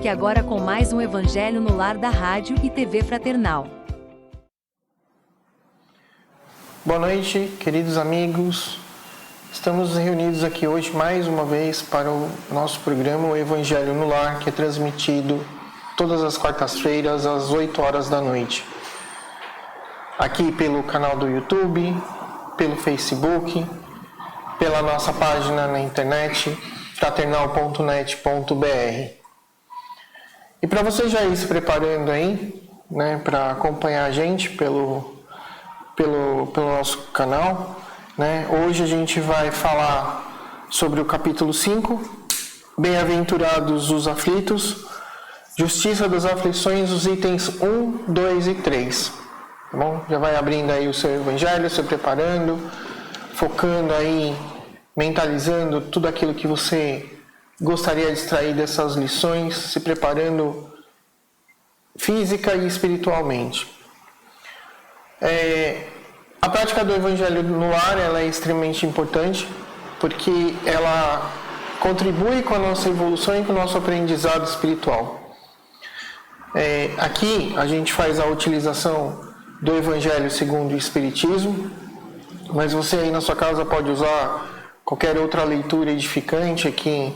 Fique agora com mais um Evangelho no Lar da Rádio e TV Fraternal. Boa noite, queridos amigos. Estamos reunidos aqui hoje mais uma vez para o nosso programa O Evangelho no Lar, que é transmitido todas as quartas-feiras às 8 horas da noite. Aqui pelo canal do YouTube, pelo Facebook, pela nossa página na internet, fraternal.net.br. E para você já ir se preparando aí, né, para acompanhar a gente pelo nosso canal, né, hoje a gente vai falar sobre o capítulo 5, Bem-aventurados os aflitos, Justiça das aflições, os itens 1, 2 e 3. Tá bom? Já vai abrindo aí o seu evangelho, se preparando, focando aí, mentalizando tudo aquilo que você gostaria de extrair dessas lições, se preparando física e espiritualmente. A prática do Evangelho no lar ela é extremamente importante, porque ela contribui com a nossa evolução e com o nosso aprendizado espiritual. Aqui a gente faz a utilização do Evangelho segundo o Espiritismo, mas você aí na sua casa pode usar qualquer outra leitura edificante que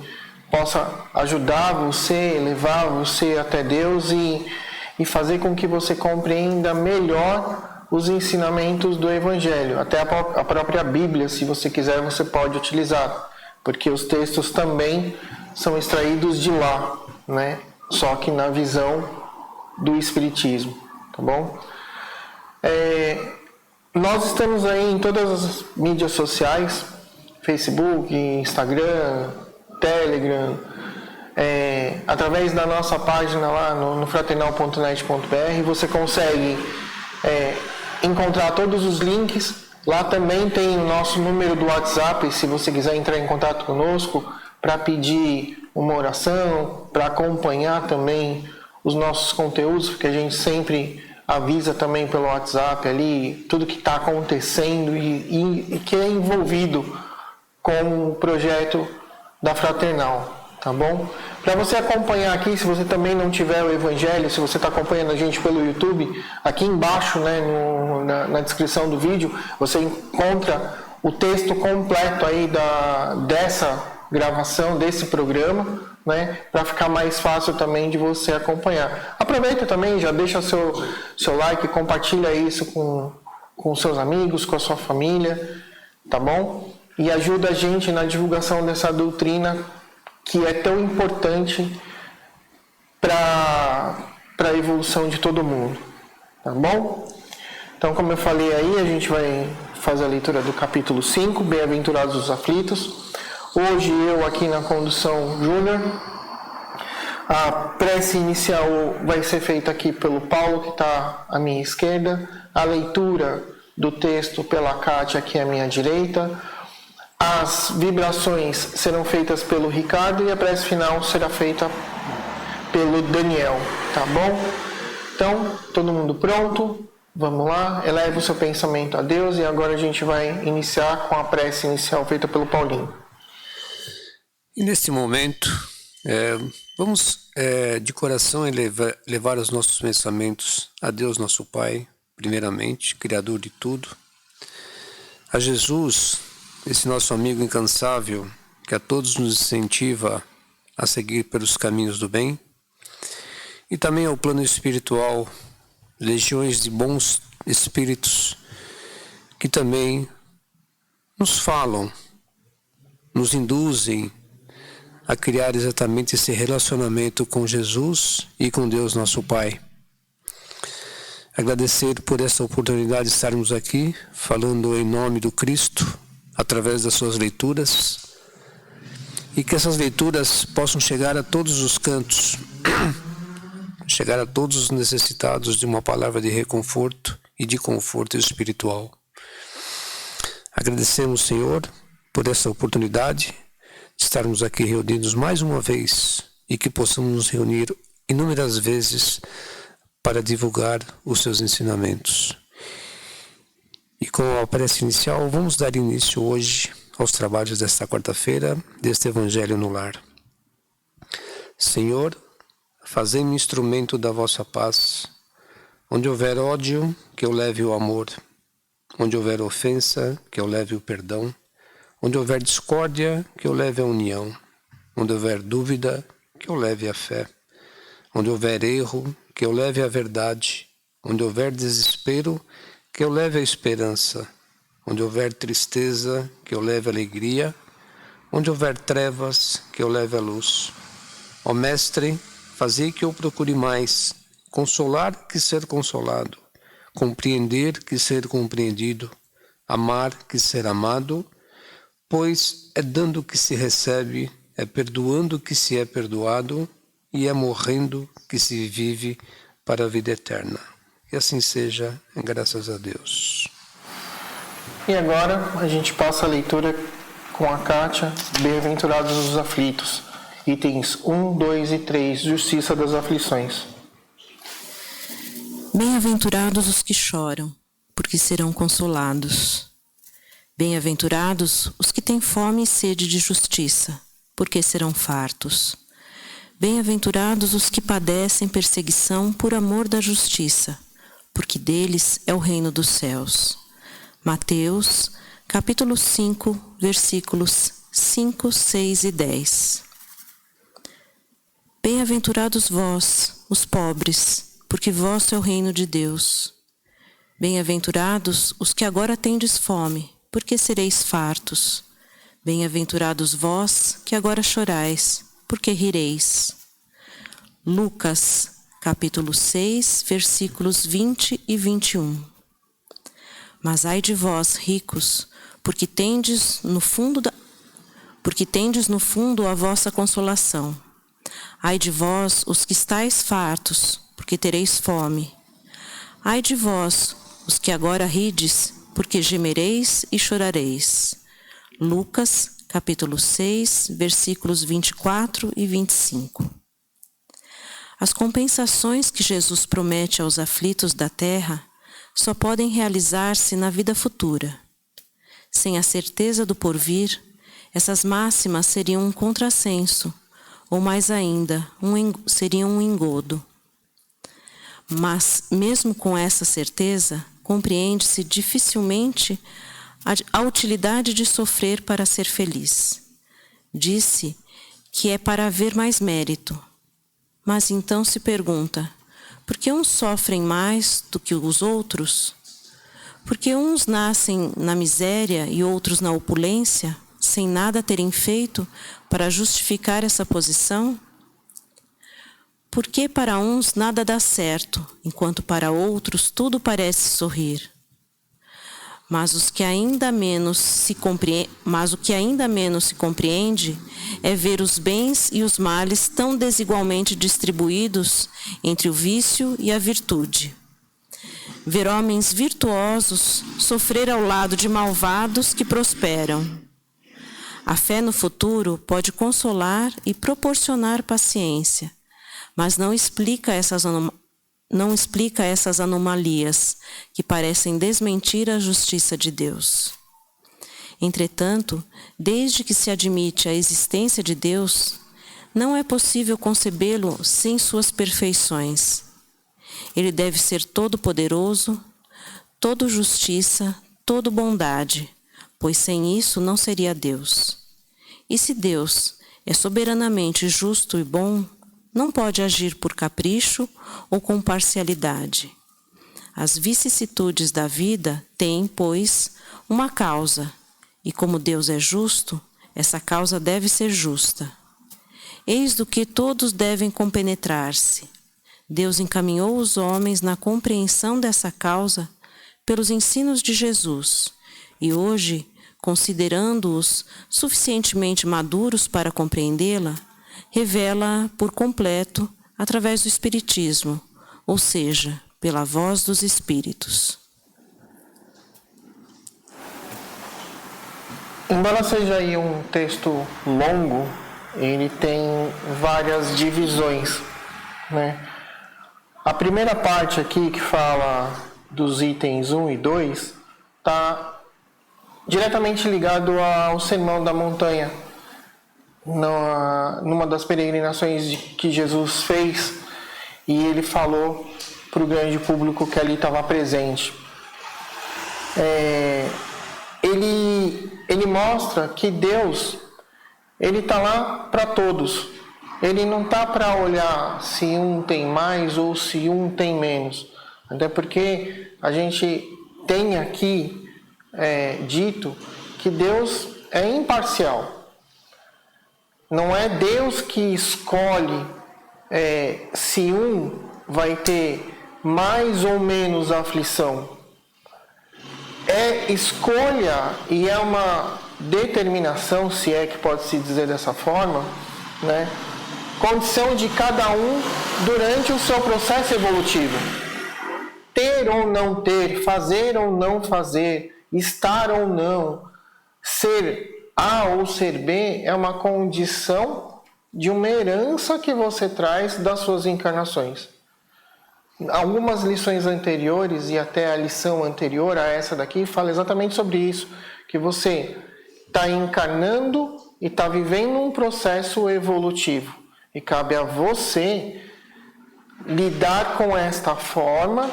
possa ajudar você, levar você até Deus e fazer com que você compreenda melhor os ensinamentos do Evangelho. Até a própria Bíblia, se você quiser, você pode utilizar, porque os textos também são extraídos de lá, né? Só que na visão do Espiritismo, tá bom? Nós estamos aí em todas as mídias sociais, Facebook, Instagram, Telegram, através da nossa página lá no fraternal.net.br, você consegue encontrar todos os links. Lá também tem o nosso número do WhatsApp, se você quiser entrar em contato conosco para pedir uma oração, para acompanhar também os nossos conteúdos, porque a gente sempre avisa também pelo WhatsApp ali tudo que está acontecendo e que é envolvido com o projeto da Fraternal, tá bom? Para você acompanhar aqui, se você também não tiver o Evangelho, se você está acompanhando a gente pelo YouTube, aqui embaixo, né, na descrição do vídeo, você encontra o texto completo aí dessa gravação, desse programa, né, para ficar mais fácil também de você acompanhar. Aproveita também, já deixa seu like, compartilha isso com seus amigos, com a sua família, tá bom? E ajuda a gente na divulgação dessa doutrina que é tão importante para a evolução de todo mundo, tá bom? Então, como eu falei aí, a gente vai fazer a leitura do capítulo 5, Bem-aventurados os aflitos. Hoje eu aqui na condução Júnior. A prece inicial vai ser feita aqui pelo Paulo, que está à minha esquerda. A leitura do texto pela Kátia, aqui à minha direita. As vibrações serão feitas pelo Ricardo e a prece final será feita pelo Daniel, tá bom? Então, todo mundo pronto? Vamos lá, eleva o seu pensamento a Deus e agora a gente vai iniciar com a prece inicial feita pelo Paulinho. E neste momento, vamos de coração levar os nossos pensamentos a Deus nosso Pai, primeiramente, Criador de tudo, a Jesus, esse nosso amigo incansável, que a todos nos incentiva a seguir pelos caminhos do bem, e também ao plano espiritual, legiões de bons espíritos que também nos falam, nos induzem a criar exatamente esse relacionamento com Jesus e com Deus nosso Pai. Agradecer por essa oportunidade de estarmos aqui falando em nome do Cristo através das suas leituras e que essas leituras possam chegar a todos os cantos, chegar a todos os necessitados de uma palavra de reconforto e de conforto espiritual. Agradecemos, Senhor, por essa oportunidade de estarmos aqui reunidos mais uma vez e que possamos nos reunir inúmeras vezes para divulgar os seus ensinamentos. E com a prece inicial, vamos dar início hoje aos trabalhos desta quarta-feira, deste Evangelho no Lar. Senhor, fazei-me instrumento da vossa paz. Onde houver ódio, que eu leve o amor. Onde houver ofensa, que eu leve o perdão. Onde houver discórdia, que eu leve a união. Onde houver dúvida, que eu leve a fé. Onde houver erro, que eu leve a verdade. Onde houver desespero, que eu leve a esperança. Onde houver tristeza, que eu leve a alegria. Onde houver trevas, que eu leve a luz. Ó Mestre, fazei que eu procure mais consolar que ser consolado, compreender que ser compreendido, amar que ser amado, pois é dando que se recebe, é perdoando que se é perdoado e é morrendo que se vive para a vida eterna. Que assim seja, graças a Deus. E agora a gente passa a leitura com a Kátia, Bem-aventurados os aflitos, itens 1, 2 e 3, Justiça das aflições. Bem-aventurados os que choram, porque serão consolados. Bem-aventurados os que têm fome e sede de justiça, porque serão fartos. Bem-aventurados os que padecem perseguição por amor da justiça, porque deles é o reino dos céus. Mateus, capítulo 5, versículos 5, 6 e 10. Bem-aventurados vós, os pobres, porque vosso é o reino de Deus. Bem-aventurados os que agora tendes fome, porque sereis fartos. Bem-aventurados vós que agora chorais, porque rireis. Lucas, capítulo 6, versículos 20 e 21. Mas ai de vós, ricos, porque tendes no fundo a vossa consolação. Ai de vós, os que estáis fartos, porque tereis fome. Ai de vós, os que agora rides, porque gemereis e chorareis. Lucas, capítulo 6, versículos 24 e 25. As compensações que Jesus promete aos aflitos da terra só podem realizar-se na vida futura. Sem a certeza do porvir, essas máximas seriam um contrassenso, ou mais ainda, seriam um engodo. Mas, mesmo com essa certeza, compreende-se dificilmente a utilidade de sofrer para ser feliz. Disse que é para haver mais mérito. Mas então se pergunta, por que uns sofrem mais do que os outros? Por que uns nascem na miséria e outros na opulência, sem nada terem feito para justificar essa posição? Por que para uns nada dá certo, enquanto para outros tudo parece sorrir? Mas o que ainda menos se compreende é ver os bens e os males tão desigualmente distribuídos entre o vício e a virtude. Ver homens virtuosos sofrer ao lado de malvados que prosperam. A fé no futuro pode consolar e proporcionar paciência, mas não explica essas anomalias que parecem desmentir a justiça de Deus. Entretanto, desde que se admite a existência de Deus, não é possível concebê-lo sem suas perfeições. Ele deve ser todo-poderoso, todo justiça, todo bondade, pois sem isso não seria Deus. E se Deus é soberanamente justo e bom, não pode agir por capricho ou com parcialidade. As vicissitudes da vida têm, pois, uma causa, e como Deus é justo, essa causa deve ser justa. Eis do que todos devem compenetrar-se. Deus encaminhou os homens na compreensão dessa causa pelos ensinos de Jesus, e hoje, considerando-os suficientemente maduros para compreendê-la, revela por completo através do Espiritismo, ou seja, pela voz dos Espíritos. Embora seja aí um texto longo, ele tem várias divisões, né? A primeira parte aqui, que fala dos itens 1 e 2, está diretamente ligado ao Sermão da Montanha. Numa das peregrinações que Jesus fez, e ele falou para o grande público que ali estava presente. Ele mostra que Deus, ele está lá para todos. Ele não está para olhar se um tem mais ou se um tem menos. Até porque a gente tem aqui dito que Deus é imparcial. Não é Deus que escolhe se um vai ter mais ou menos aflição. É escolha e é uma determinação, se é que pode se dizer dessa forma, né? Condição de cada um durante o seu processo evolutivo. Ter ou não ter, fazer ou não fazer, estar ou não, ser A ou ser B é uma condição de uma herança que você traz das suas encarnações. Algumas lições anteriores e até a lição anterior a essa daqui fala exatamente sobre isso, que você está encarnando e está vivendo um processo evolutivo e cabe a você lidar com esta forma,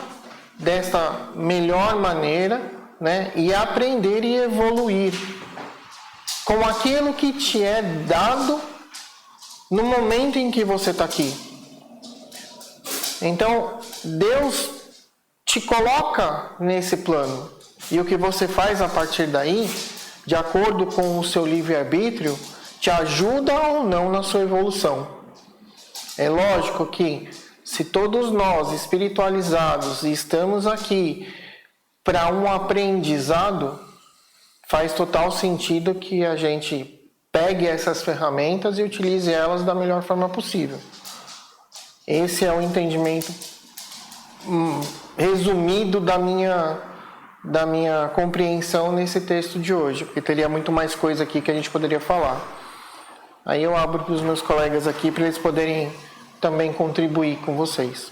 desta melhor maneira, né, e aprender e evoluir com aquilo que te é dado no momento em que você está aqui. Então, Deus te coloca nesse plano. E o que você faz a partir daí, de acordo com o seu livre-arbítrio, te ajuda ou não na sua evolução. É lógico que, se todos nós espiritualizados estamos aqui para um aprendizado, faz total sentido que a gente pegue essas ferramentas e utilize elas da melhor forma possível. Esse é o entendimento resumido da minha compreensão nesse texto de hoje, porque teria muito mais coisa aqui que a gente poderia falar. Aí eu abro para os meus colegas aqui para eles poderem também contribuir com vocês.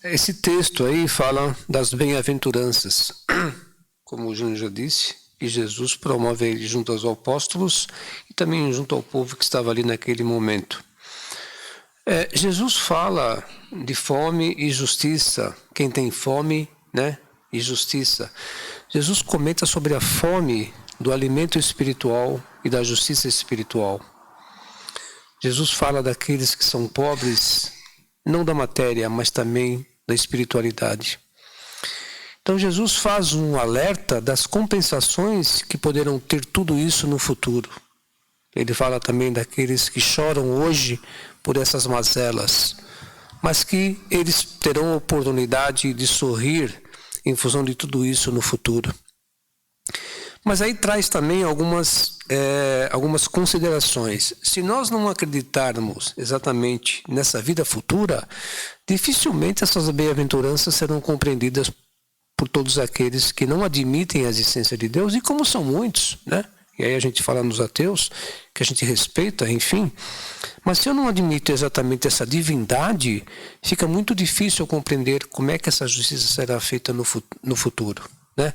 Esse texto aí fala das bem-aventuranças, como o Júnior já disse, que Jesus promove ele junto aos apóstolos e também junto ao povo que estava ali naquele momento. Jesus fala de fome e justiça. Quem tem fome, né, e justiça. Jesus comenta sobre a fome do alimento espiritual e da justiça espiritual. Jesus fala daqueles que são pobres, não da matéria, mas também da espiritualidade. Então Jesus faz um alerta das compensações que poderão ter tudo isso no futuro. Ele fala também daqueles que choram hoje por essas mazelas, mas que eles terão a oportunidade de sorrir em função de tudo isso no futuro. Mas aí traz também algumas considerações. Se nós não acreditarmos exatamente nessa vida futura, dificilmente essas bem-aventuranças serão compreendidas por todos aqueles que não admitem a existência de Deus, e como são muitos, né? E aí a gente fala nos ateus, que a gente respeita, enfim. Mas se eu não admito exatamente essa divindade, fica muito difícil eu compreender como é que essa justiça será feita no futuro, né?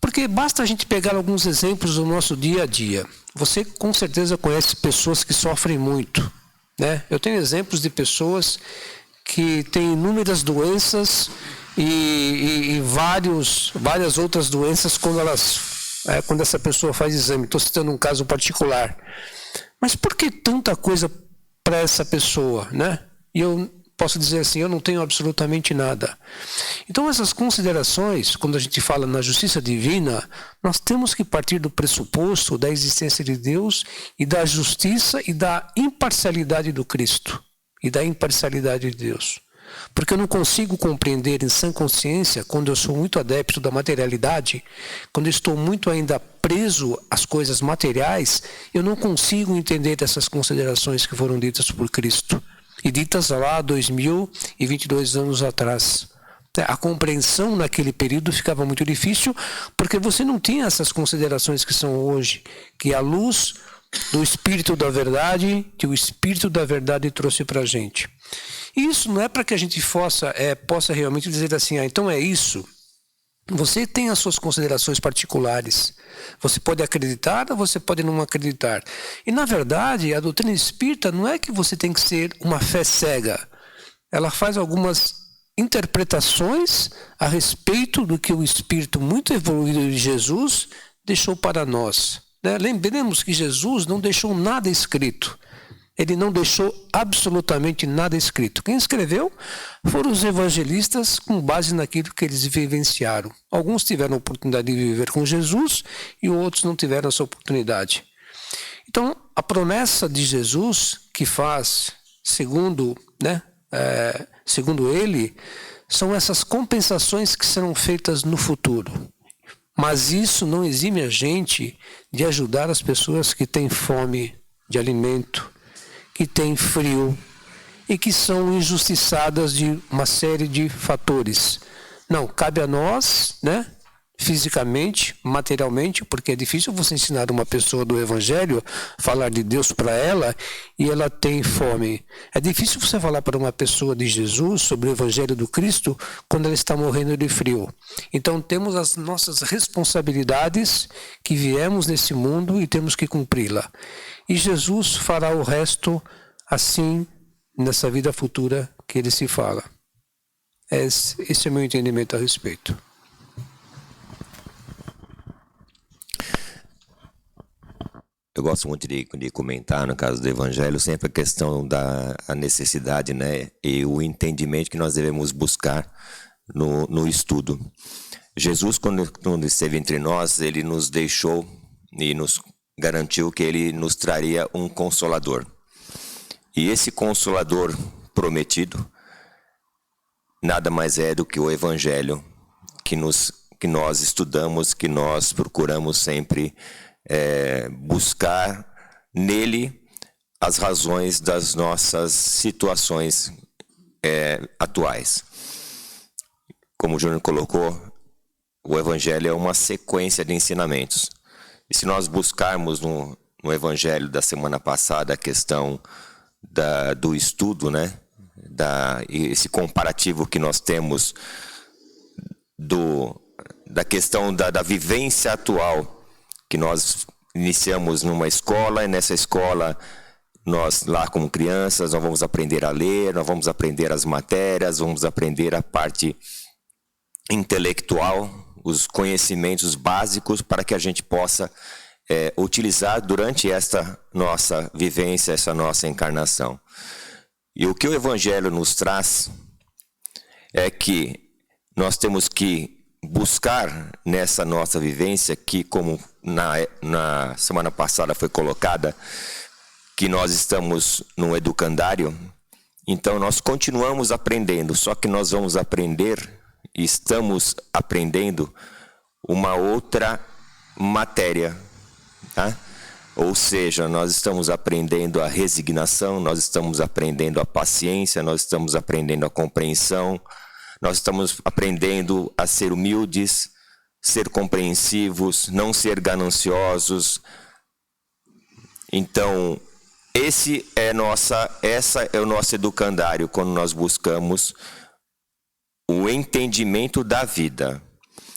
Porque basta a gente pegar alguns exemplos do nosso dia a dia. Você com certeza conhece pessoas que sofrem muito, né? Eu tenho exemplos de pessoas que têm inúmeras doenças e várias outras doenças quando essa pessoa faz exame. Estou citando um caso particular. Mas por que tanta coisa para essa pessoa, né? E eu posso dizer assim, eu não tenho absolutamente nada. Então essas considerações, quando a gente fala na justiça divina, nós temos que partir do pressuposto da existência de Deus e da justiça e da imparcialidade do Cristo e da imparcialidade de Deus. Porque eu não consigo compreender em sã consciência, quando eu sou muito adepto da materialidade, quando eu estou muito ainda preso às coisas materiais, eu não consigo entender essas considerações que foram ditas por Cristo. E ditas lá 2022 anos atrás. A compreensão naquele período ficava muito difícil, porque você não tinha essas considerações que são hoje, que a luz do Espírito da Verdade, que o Espírito da Verdade trouxe para a gente. E isso não é para que a gente possa realmente dizer assim, então é isso. Você tem as suas considerações particulares. Você pode acreditar ou você pode não acreditar. E, na verdade, a doutrina espírita não é que você tem que ser uma fé cega. Ela faz algumas interpretações a respeito do que o Espírito muito evoluído de Jesus deixou para nós. Né? Lembremos que Jesus não deixou nada escrito. Ele não deixou absolutamente nada escrito. Quem escreveu foram os evangelistas com base naquilo que eles vivenciaram. Alguns tiveram a oportunidade de viver com Jesus e outros não tiveram essa oportunidade. Então, a promessa de Jesus que faz, segundo ele, são essas compensações que serão feitas no futuro. Mas isso não exime a gente de ajudar as pessoas que têm fome de alimento, que têm frio e que são injustiçadas de uma série de fatores. Não, cabe a nós, né, fisicamente, materialmente, porque é difícil você ensinar uma pessoa do Evangelho, falar de Deus para ela e ela tem fome. É difícil você falar para uma pessoa de Jesus sobre o Evangelho do Cristo quando ela está morrendo de frio. Então temos as nossas responsabilidades que viemos nesse mundo e temos que cumpri-la. E Jesus fará o resto assim nessa vida futura que ele se fala. Esse é o meu entendimento a respeito. Eu gosto muito de comentar, no caso do Evangelho, sempre a questão da necessidade, né, e o entendimento que nós devemos buscar no estudo. Jesus, quando esteve entre nós, ele nos deixou e nos garantiu que ele nos traria um Consolador. E esse Consolador prometido nada mais é do que o Evangelho que nós estudamos, que nós procuramos sempre buscar nele as razões das nossas situações atuais. Como o Júnior colocou, o Evangelho é uma sequência de ensinamentos. E se nós buscarmos no Evangelho da semana passada a questão do estudo, né, esse comparativo que nós temos da questão da vivência atual, que nós iniciamos numa escola, e nessa escola, nós lá como crianças, nós vamos aprender a ler, nós vamos aprender as matérias, vamos aprender a parte intelectual, os conhecimentos básicos para que a gente possa utilizar durante esta nossa vivência, essa nossa encarnação. E o que o Evangelho nos traz é que nós temos que buscar nessa nossa vivência, que como na semana passada foi colocada, que nós estamos no educandário, então nós continuamos aprendendo, só que nós vamos aprender, estamos aprendendo uma outra matéria, tá? Ou seja, nós estamos aprendendo a resignação, nós estamos aprendendo a paciência, nós estamos aprendendo a compreensão, nós estamos aprendendo a ser humildes, ser compreensivos, não ser gananciosos. Então, essa é o nosso educandário, quando nós buscamos o entendimento da vida.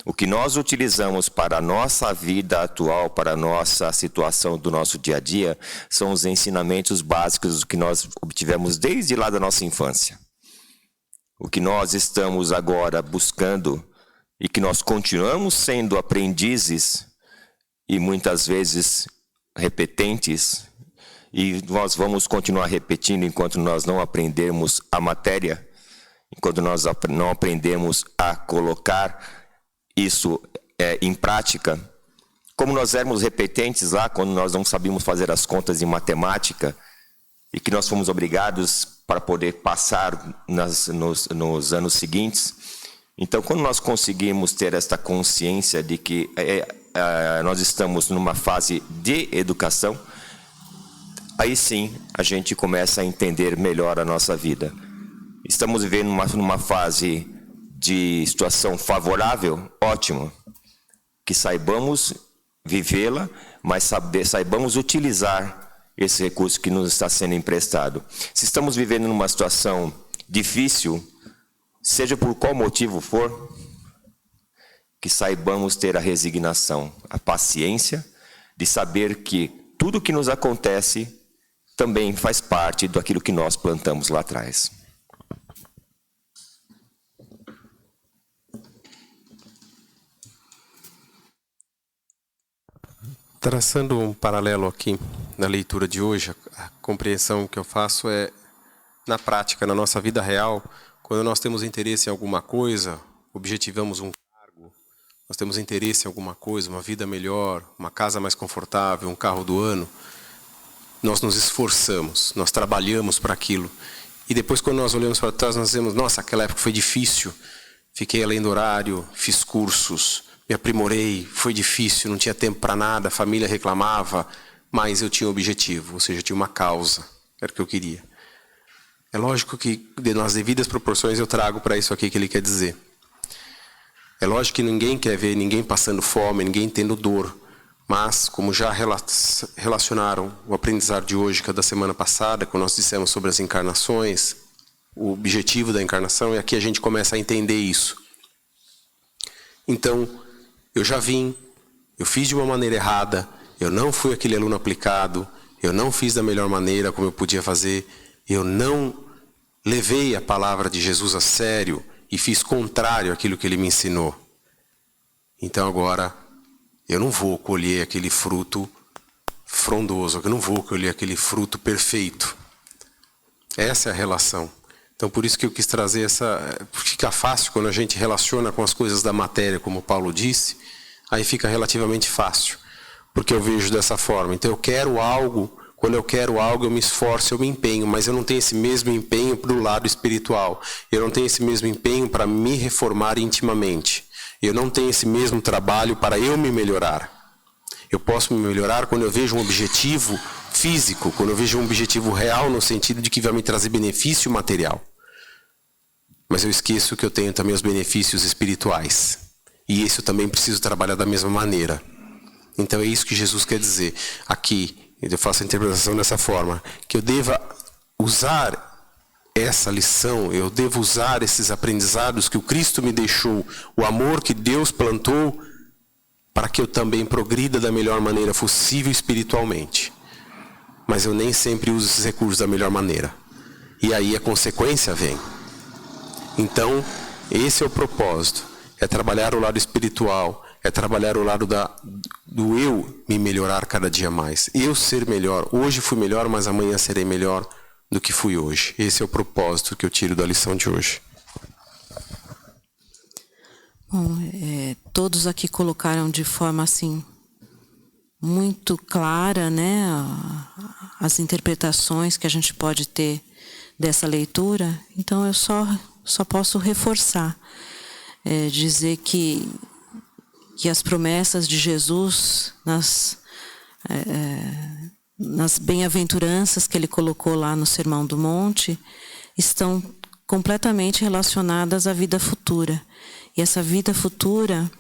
O que nós utilizamos para a nossa vida atual, para a nossa situação do nosso dia a dia, são os ensinamentos básicos que nós obtivemos desde lá da nossa infância. O que nós estamos agora buscando e que nós continuamos sendo aprendizes e muitas vezes repetentes, e nós vamos continuar repetindo enquanto nós não aprendermos a matéria, enquanto nós não aprendemos a colocar isso em prática. Como nós éramos repetentes lá, quando nós não sabíamos fazer as contas em matemática, e que nós fomos obrigados para poder passar nos anos seguintes. Então, quando nós conseguimos ter esta consciência de que nós estamos numa fase de educação, aí sim a gente começa a entender melhor a nossa vida. Estamos vivendo numa fase de situação favorável, ótimo, que saibamos vivê-la, mas saibamos utilizar esse recurso que nos está sendo emprestado. Se estamos vivendo numa situação difícil, seja por qual motivo for, que saibamos ter a resignação, a paciência de saber que tudo que nos acontece também faz parte daquilo que nós plantamos lá atrás. Traçando um paralelo aqui na leitura de hoje, a compreensão que eu faço é, na prática, na nossa vida real, quando nós temos interesse em alguma coisa, objetivamos um cargo, nós temos interesse em alguma coisa, uma vida melhor, uma casa mais confortável, um carro do ano, nós nos esforçamos, nós trabalhamos para aquilo. E depois, quando nós olhamos para trás, nós dizemos, nossa, aquela época foi difícil, fiquei além do horário, fiz cursos, me aprimorei, foi difícil, não tinha tempo para nada, a família reclamava, mas eu tinha um objetivo, ou seja, eu tinha uma causa, era o que eu queria. É lógico que, nas devidas proporções, eu trago para isso aqui que ele quer dizer. É lógico que ninguém quer ver ninguém passando fome, ninguém tendo dor, mas, como já relacionaram o aprendizado de hoje com a da semana passada, quando nós dissemos sobre as encarnações, o objetivo da encarnação, e aqui a gente começa a entender isso. Então, eu já vim, eu fiz de uma maneira errada, eu não fui aquele aluno aplicado, eu não fiz da melhor maneira como eu podia fazer, eu não levei a palavra de Jesus a sério e fiz contrário àquilo que ele me ensinou. Então agora, eu não vou colher aquele fruto frondoso, eu não vou colher aquele fruto perfeito. Essa é a relação. Então, por isso que eu quis trazer essa... Fica fácil quando a gente relaciona com as coisas da matéria, como Paulo disse, aí fica relativamente fácil, porque eu vejo dessa forma. Então, eu quero algo, quando eu quero algo, eu me esforço, eu me empenho, mas eu não tenho esse mesmo empenho para o lado espiritual. Eu não tenho esse mesmo empenho para me reformar intimamente. Eu não tenho esse mesmo trabalho para eu me melhorar. Eu posso me melhorar quando eu vejo um objetivo físico, quando eu vejo um objetivo real no sentido de que vai me trazer benefício material. Mas eu esqueço que eu tenho também os benefícios espirituais. E isso eu também preciso trabalhar da mesma maneira. Então é isso que Jesus quer dizer. Aqui, eu faço a interpretação dessa forma, que eu deva usar essa lição, eu devo usar esses aprendizados que o Cristo me deixou, o amor que Deus plantou, para que eu também progrida da melhor maneira possível espiritualmente. Mas eu nem sempre uso esses recursos da melhor maneira. E aí a consequência vem. Então, esse é o propósito. É trabalhar o lado espiritual. É trabalhar o lado do eu me melhorar cada dia mais. Eu ser melhor. Hoje fui melhor, mas amanhã serei melhor do que fui hoje. Esse é o propósito que eu tiro da lição de hoje. Bom, todos aqui colocaram de forma assim muito clara, né, as interpretações que a gente pode ter dessa leitura. Então eu só posso reforçar, dizer que as promessas de Jesus nas bem-aventuranças que ele colocou lá no Sermão do Monte estão completamente relacionadas à vida futura. E essa vida futura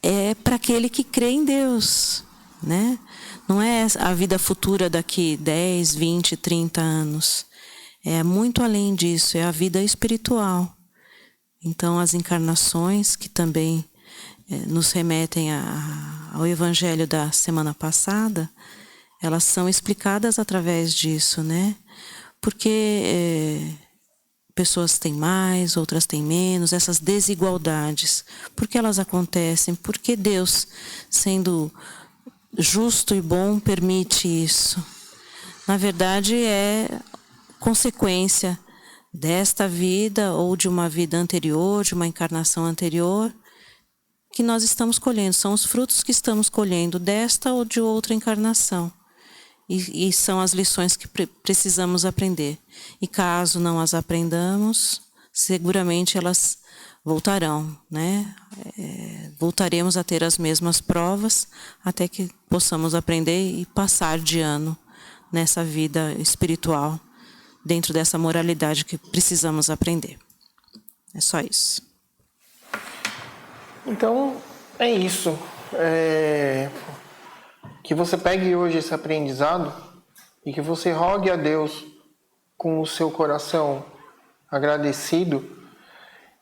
é para aquele que crê em Deus, né? Não é a vida futura daqui 10, 20, 30 anos. É muito além disso, é a vida espiritual. Então, as encarnações que também nos remetem ao Evangelho da semana passada, elas são explicadas através disso, né? Porque pessoas têm mais, outras têm menos, essas desigualdades. Por que elas acontecem? Porque Deus, sendo justo e bom, permite isso. Na verdade, é consequência desta vida ou de uma vida anterior, de uma encarnação anterior, que nós estamos colhendo. São os frutos que estamos colhendo desta ou de outra encarnação. E são as lições que precisamos aprender. E caso não as aprendamos, seguramente elas voltarão, né? Voltaremos a ter as mesmas provas até que possamos aprender e passar de ano nessa vida espiritual, dentro dessa moralidade que precisamos aprender. É só isso. Então, é isso. Que você pegue hoje esse aprendizado e que você rogue a Deus com o seu coração agradecido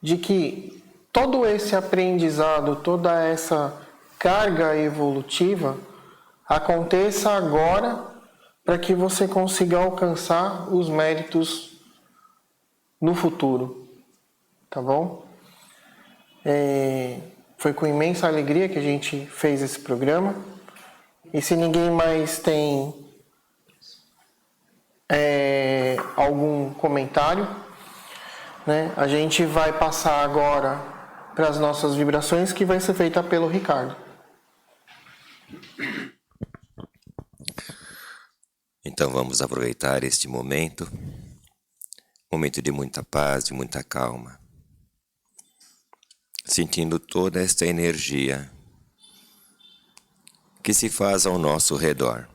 de que todo esse aprendizado, toda essa carga evolutiva aconteça agora para que você consiga alcançar os méritos no futuro, tá bom? Foi com imensa alegria que a gente fez esse programa. E se ninguém mais tem algum comentário, né, a gente vai passar agora para as nossas vibrações, que vai ser feita pelo Ricardo. Então vamos aproveitar este momento de muita paz, de muita calma, sentindo toda esta energia que se faz ao nosso redor,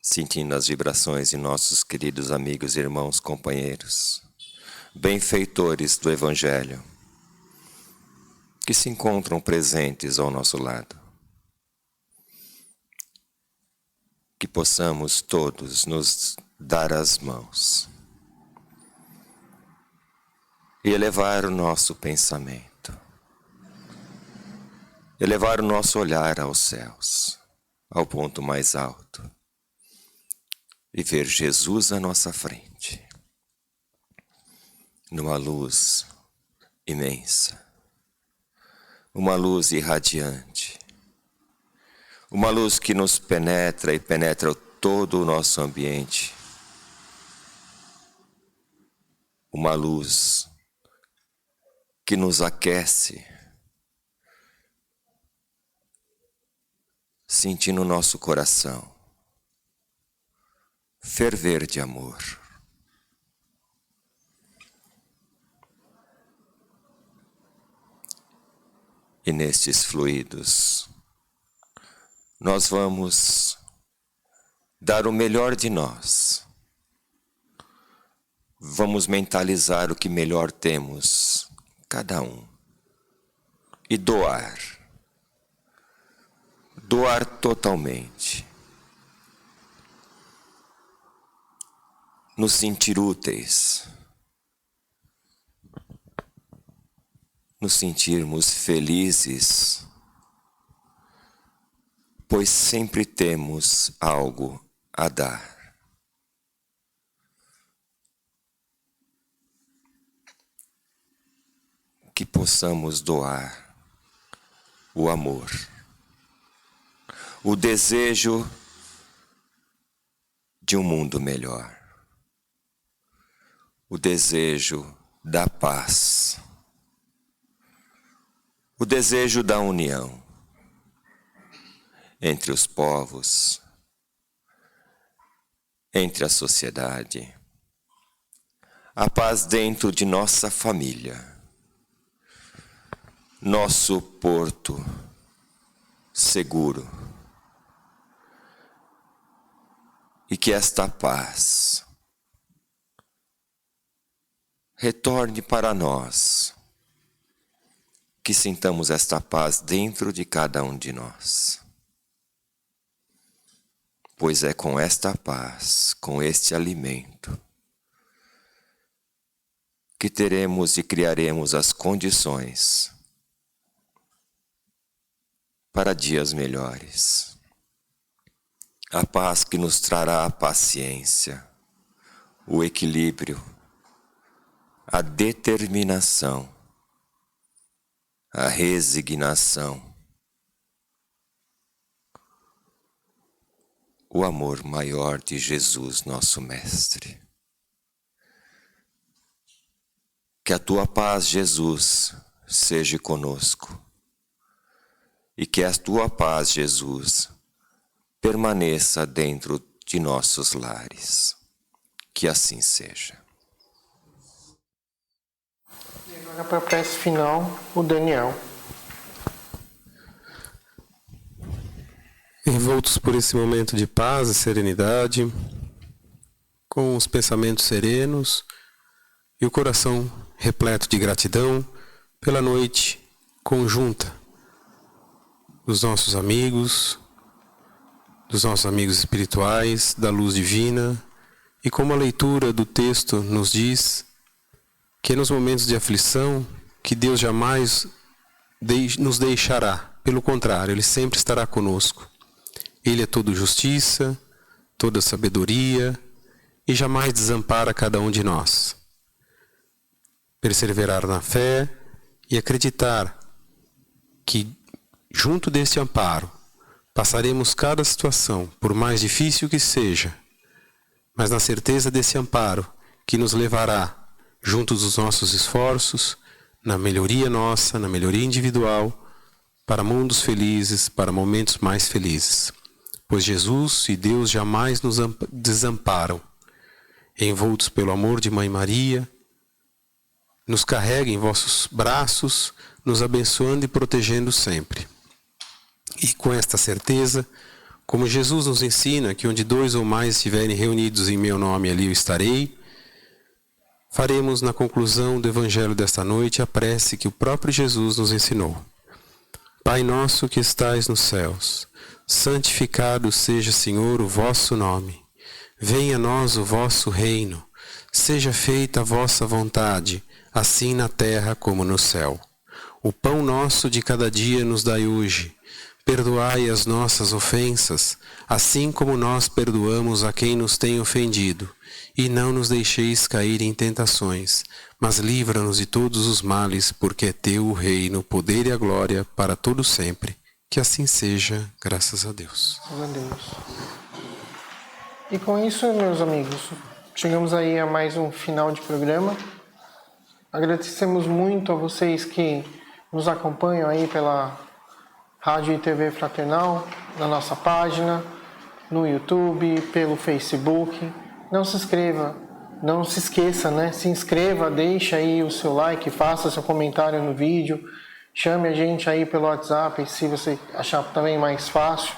sentindo as vibrações de nossos queridos amigos, irmãos, companheiros, benfeitores do Evangelho, que se encontram presentes ao nosso lado. Que possamos todos nos dar as mãos e elevar o nosso pensamento, elevar o nosso olhar aos céus, ao ponto mais alto, e ver Jesus à nossa frente, numa luz imensa, uma luz irradiante, uma luz que nos penetra e penetra todo o nosso ambiente, uma luz que nos aquece, sentindo o nosso coração ferver de amor. E nestes fluidos, nós vamos dar o melhor de nós. Vamos mentalizar o que melhor temos, cada um, e doar. Doar totalmente. Nos sentir úteis. Nos sentirmos felizes, pois sempre temos algo a dar. Que possamos doar o amor, o desejo de um mundo melhor, o desejo da paz, o desejo da união entre os povos, entre a sociedade, a paz dentro de nossa família, nosso porto seguro, e que esta paz retorne para nós, que sintamos esta paz dentro de cada um de nós. Pois é com esta paz, com este alimento, que teremos e criaremos as condições para dias melhores. A paz que nos trará a paciência, o equilíbrio, a determinação, a resignação, o amor maior de Jesus, nosso Mestre. Que a tua paz, Jesus, seja conosco, e que a tua paz, Jesus, permaneça dentro de nossos lares. Que assim seja. E agora para a prece final, o Daniel. Envoltos por esse momento de paz e serenidade, com os pensamentos serenos e o coração repleto de gratidão pela noite conjunta dos nossos amigos espirituais, da luz divina, e como a leitura do texto nos diz, que nos momentos de aflição que Deus jamais nos deixará. Pelo contrário, Ele sempre estará conosco. Ele é toda justiça, toda sabedoria e jamais desampara cada um de nós. Perseverar na fé e acreditar que, junto deste amparo, passaremos cada situação, por mais difícil que seja, mas na certeza desse amparo que nos levará, junto dos nossos esforços, na melhoria nossa, na melhoria individual, para mundos felizes, para momentos mais felizes. Pois Jesus e Deus jamais nos desamparam. Envoltos pelo amor de Mãe Maria, nos carreguem em vossos braços, nos abençoando e protegendo sempre. E com esta certeza, como Jesus nos ensina que onde 2 ou mais estiverem reunidos em meu nome, ali eu estarei, faremos na conclusão do Evangelho desta noite a prece que o próprio Jesus nos ensinou. Pai nosso que estais nos céus, santificado seja, Senhor, o vosso nome. Venha a nós o vosso reino. Seja feita a vossa vontade, assim na terra como no céu. O pão nosso de cada dia nos dai hoje. Perdoai as nossas ofensas, assim como nós perdoamos a quem nos tem ofendido. E não nos deixeis cair em tentações, mas livra-nos de todos os males, porque é teu o reino, o poder e a glória para todo sempre. Que assim seja, graças a Deus. Graças a Deus. E com isso, meus amigos, chegamos aí a mais um final de programa. Agradecemos muito a vocês que nos acompanham aí pela Rádio e TV Fraternal, na nossa página, no YouTube, pelo Facebook. Não se esqueça, né? Se inscreva, deixe aí o seu like, faça seu comentário no vídeo, chame a gente aí pelo WhatsApp, se você achar também mais fácil.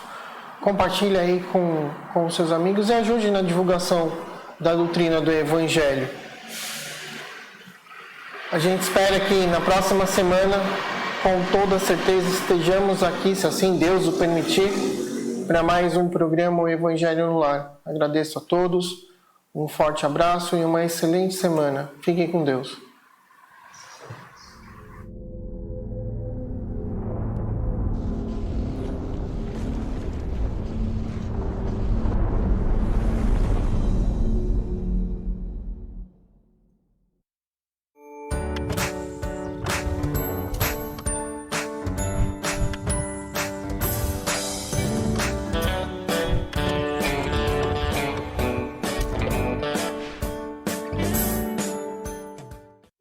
Compartilhe aí com os seus amigos e ajude na divulgação da doutrina do Evangelho. A gente espera que na próxima semana, com toda certeza, estejamos aqui, se assim Deus o permitir, para mais um programa O Evangelho no Lar. Agradeço a todos, um forte abraço e uma excelente semana. Fiquem com Deus.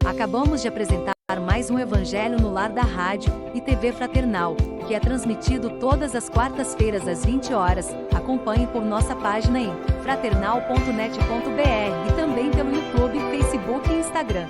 Acabamos de apresentar mais um Evangelho no Lar da Rádio e TV Fraternal, que é transmitido todas as quartas-feiras às 20 horas. Acompanhe por nossa página em fraternal.net.br e também pelo YouTube, Facebook e Instagram.